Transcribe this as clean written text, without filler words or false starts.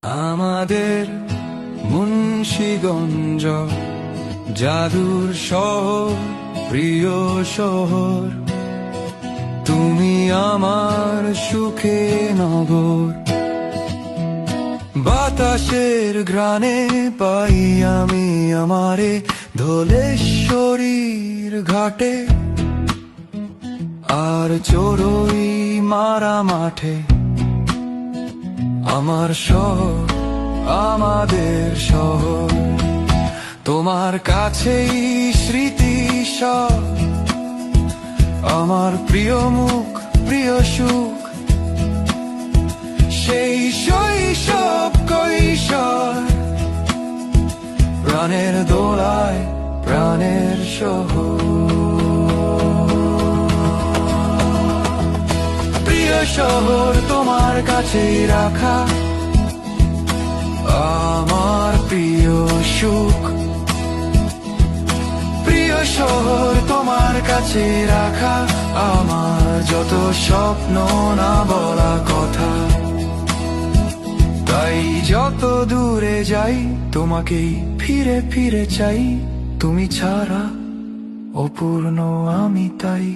আমাদের মুন্সিগঞ্জ জাদুর শহর, প্রিয় শহর, তুমি আমার সুখে নগর। বাতাসের ঘ্রাণে পাই আমি আমারে ধলেশ্বরীর ঘাটে, আর চড়ুই মারা মাঠে। আমার শহর, আমাদের শহর, তোমার কাছেই স্মৃতি সব। আমার প্রিয় মুখ, প্রিয় সুখ, সেই শৈশব কৈশোর, প্রাণের দোলায় প্রাণের শহর। প্রিয় শহর তোমার কাছেই রাখা আমার প্রিয় সুখ। প্রিয় শহর তোমার কাছে রাখা আমার যত স্বপ্ন না বলা কথা। তাই যত দূরে যাই তোমাকেই ফিরে ফিরে চাই, তুমি ছাড়া অপূর্ণ আমি তাই।